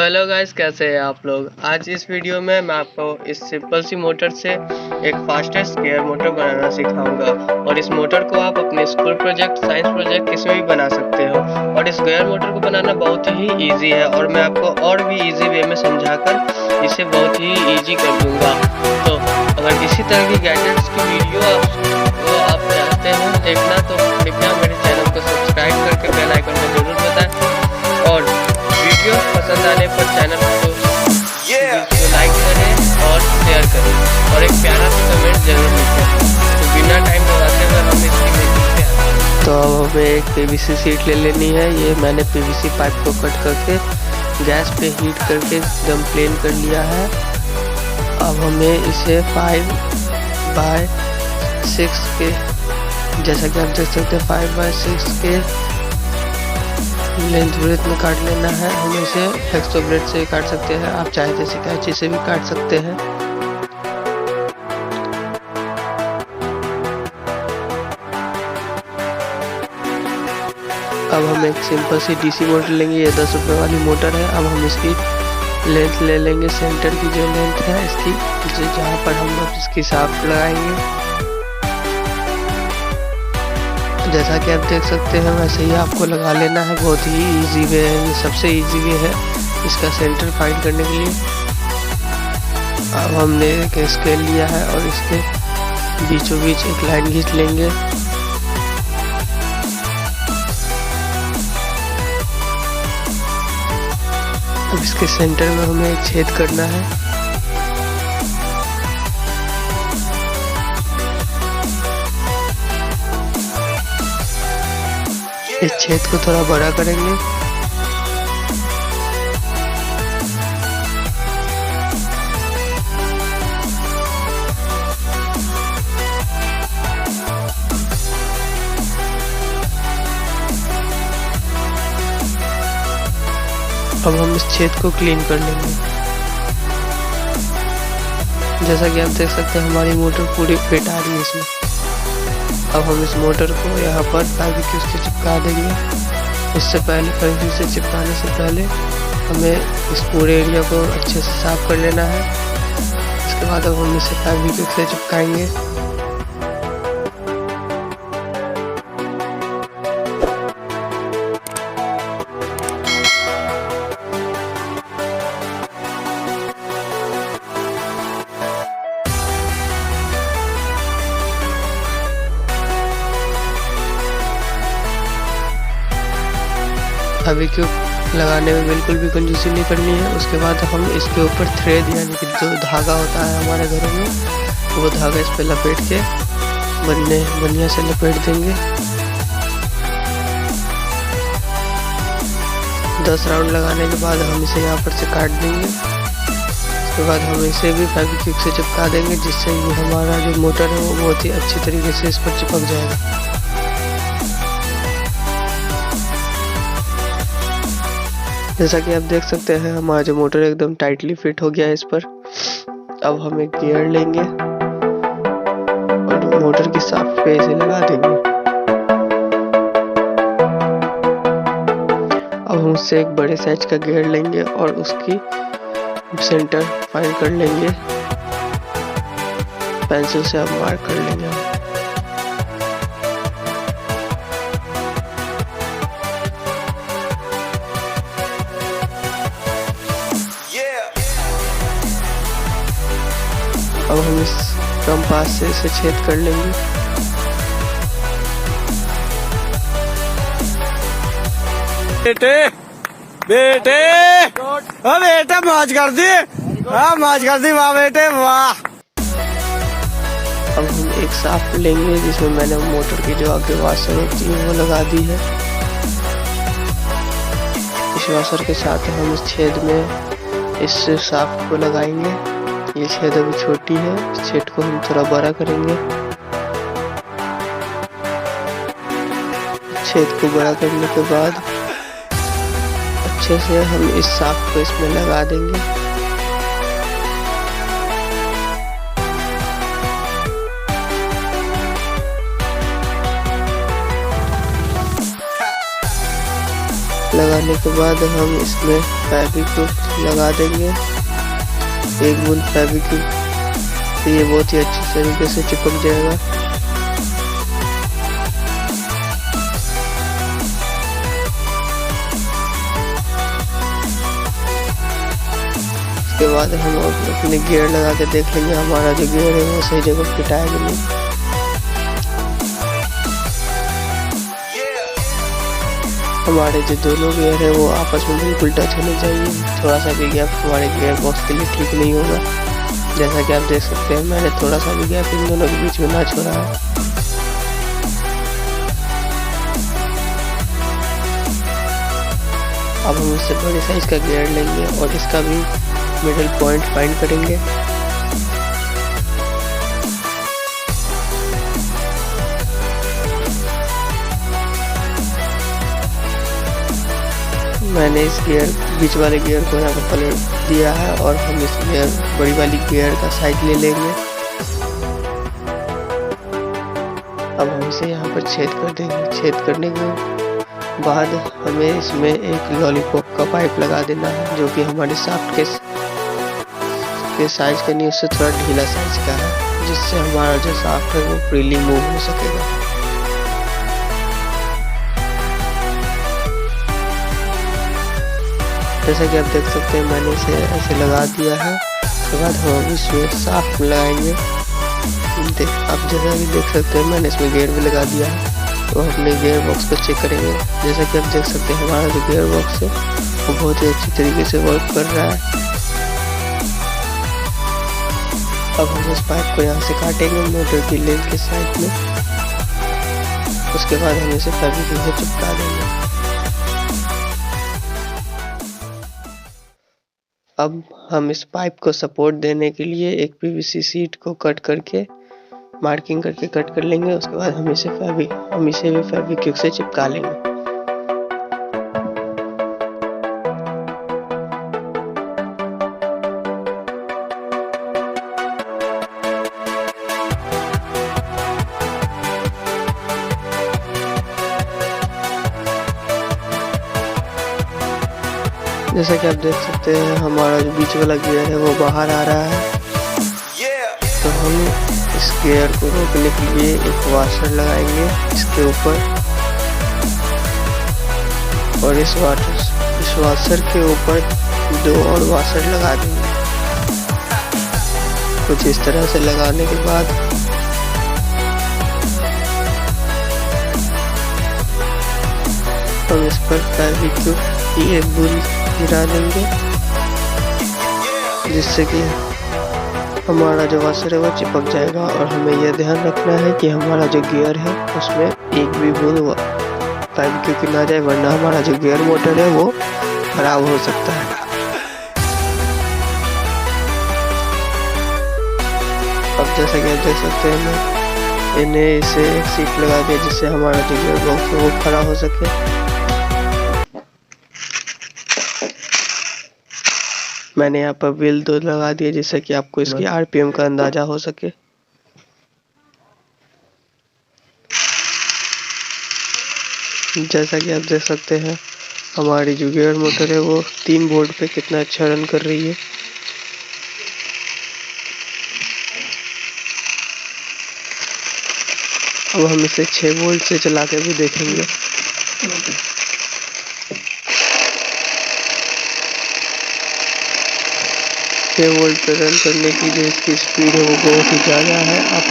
Hello guys, कैसे हैं आप लोग। आज इस वीडियो में मैं आपको इस सिंपल सी मोटर से एक फास्टेस्ट गियर मोटर बनाना सिखाऊंगा। और इस मोटर को आप अपने स्कूल प्रोजेक्ट, साइंस प्रोजेक्ट किसी में भी बना सकते हो। और इस गियर मोटर को बनाना बहुत ही इजी है और मैं आपको और भी इजी वे में समझाकर इसे बहुत ही इजी कर दूंगा। तो अगर इसी तरह की गैजेट्स की वीडियो आप चाहते हैं देखना तो कृपया मेरे चैनल को सब्सक्राइब करके बेल आइकन को जरूर बताएं और वीडियो पसंद आने पर चैनल को लाइक करें और शेयर करें और एक प्यारा सा कमेंट जरूर लिखें। तो बिना टाइम लगाते हुए हम इसकी मेकिंग पे आते हैं। तो अब हमें एक पीवीसी शीट ले लेनी है। ये मैंने पीवीसी पाइप को कट करके गैस पे हीट करके एकदम प्लेन कर लिया है। अब हमें इसे 5x6 के, जैसा कि आप देख सकते हैं 5x6 के लेंथ ब्रेथ में काट लेना है। हम इसे एक्सो ब्लेड से काट सकते हैं, आप चाहे जैसे कैंची से भी काट सकते हैं। अब हम एक सिंपल सी डीसी मोटर लेंगे। ये 10 रुपए वाली मोटर है। अब हम इसकी लेंथ ले लेंगे, सेंटर की जो लेंथ है इसकी, जहाँ पर हम लोग इसकी शाफ्ट लगाएंगे। जैसा कि आप देख सकते हैं वैसे ही आपको लगा लेना है। बहुत ही इजी वे है, ये सबसे इजी वे है इसका सेंटर फाइंड करने के लिए। अब हमने एक स्केल लिया है और इसके बीचों बीच एक लाइन खींच लेंगे। अब इसके सेंटर में हमें एक छेद करना है। इस छेद को थोड़ा बड़ा करेंगे। अब हम इस छेद को क्लीन कर लेंगे। जैसा कि आप देख सकते हैं हमारी मोटर पूरी फिट आ रही है इसमें। अब हम इस मोटर को यहाँ पर फेविक्विक से चिपका देंगे। इससे पहले फेविक्विक से चिपकाने से पहले हमें इस पूरे एरिया को अच्छे से साफ कर लेना है। इसके बाद अब हम इसे फेविक्विक से चिपकाएंगे। फेविक्विक लगाने में बिल्कुल भी कंजूसी नहीं करनी है। उसके बाद हम इसके ऊपर थ्रेड यानी कि जो धागा होता है हमारे घरों में, वो धागा इस पे लपेट के बढ़िया से लपेट देंगे। 10 राउंड लगाने के बाद हम इसे यहाँ पर से काट देंगे। उसके बाद हम इसे भी फेविक्विक से चिपका देंगे, जिससे ये हमारा जो मोटर है वो बहुत ही अच्छी तरीके से इस पर चिपक जाएगा। जैसा कि आप देख सकते हैं हमारा जो मोटर एकदम टाइटली फिट हो गया है इस पर। अब हम एक गियर लेंगे और मोटर की शाफ्ट पे इसे लगा देंगे। अब हम उससे एक बड़े साइज का गियर लेंगे और उसकी सेंटर फाइंड कर लेंगे। पेंसिल से आप मार्क कर लेंगे। अब हम इस कंपास से इसे छेद कर लेंगे। बेटे बेटे हाँ बेटे मौज कर दी, हाँ मौज कर दी, वाह बेटे वाह। अब हम एक शाफ्ट लेंगे जिसमें मैंने मोटर की जो आगे वाशर होती है वो लगा दी है। इस वाशर के साथ हम इस छेद में इस शाफ्ट को लगाएंगे। ये छेद अभी छोटी है, इस छेद को हम थोड़ा बड़ा करेंगे। छेद को बड़ा करने के बाद अच्छे से हम इस शाफ्ट को इसमें लगा देंगे। लगाने के बाद हम इसमें फेविक्विक लगा देंगे, एक बूंद फेविक्विक, तो ये बहुत ही अच्छी तरीके से चिपक जाएगा। उसके बाद हम अपने गियर लगा के देख लेंगे हमारा जो गियर है वो सही जगह फिट आएगा नहीं। हमारे जो दोनों गियर है वो आपस में बिल्कुल टच होने चाहिए, थोड़ा सा भी गैप हमारे गियर बॉक्स के लिए ठीक नहीं होगा। जैसा कि आप देख सकते हैं मैंने थोड़ा सा भी गैप इन दोनों के बीच में ना छोड़ा है। अब हम इससे बड़े साइज का गियर लेंगे और इसका भी मिडिल पॉइंट फाइंड करेंगे। मैंने इस गियर बीच वाले गियर को यहाँ पर पलट दिया है और हम इस गियर बड़ी वाली गियर का साइज ले लेंगे। अब हम इसे यहाँ पर छेद कर देंगे। छेद करने के बाद हमें इसमें एक लॉलीपॉप का पाइप लगा देना है, जो कि हमारे शाफ्ट के साइज का नहीं, उससे थोड़ा ढीला साइज का है, जिससे हमारा जो शाफ्ट है वो फ्रीली मूव हो सकेगा। जैसा कि आप देख सकते हैं मैंने इसे ऐसे लगा दिया है। उसके बाद हम इसमें शाफ्ट लगाएंगे। आप जैसा कि देख सकते हैं मैंने इसमें गियर भी लगा दिया है। तो अपने गियर बॉक्स को चेक करेंगे। जैसा कि आप देख सकते हैं हमारा जो गियर बॉक्स है वो बहुत ही अच्छी तरीके से वर्क कर रहा है। अब हम इस पाइप को यहाँ से काटेंगे मोटर की लेंथ के साइड में। उसके बाद हम इसे फेविक्विक से चिपका देंगे। अब हम इस पाइप को सपोर्ट देने के लिए एक पीवीसी शीट को कट करके मार्किंग करके कट कर लेंगे। उसके बाद हम इसे भी फेविक्विक से चिपका लेंगे। जैसा कि आप देख सकते हैं हमारा जो बीच वाला गियर है वो बाहर आ रहा है। तो हम इस गियर को रोकने के लिए एक वाशर लगाएंगे इसके ऊपर, और इस वाशर के ऊपर 2 और वाशर लगा देंगे। कुछ इस तरह से लगाने के बाद हम इस पर फेविक्विक की एक बूंद गिरा देंगे, जिससे कि हमारा जो वाशर है वो चिपक जाएगा। और हमें यह ध्यान रखना है कि हमारा जो गियर है उसमें एक भी बूंद फेविक्विक की ना जाए, वरना हमारा जो गियर मोटर है वो खराब हो सकता है। अब जैसा कि आप देख सकते हैं मैंने इसे एक सीट लगा दिया, जिससे हमारा जो गियर बॉक्स है वो खड़ा हो सके। मैंने यहाँ पर व्हील 2 लगा दिया, जिससे कि आपको इसकी आरपीएम का अंदाजा हो सके। जैसा कि आप देख सकते हैं हमारी जो गियर मोटर है वो 3 वोल्ट पे कितना अच्छा रन कर रही है। अब हम इसे 6 वोल्ट से चला के भी देखेंगे। 6 वोल्ट पे रन करने की जो इसकी स्पीड है वो बहुत ही ज़्यादा है। आप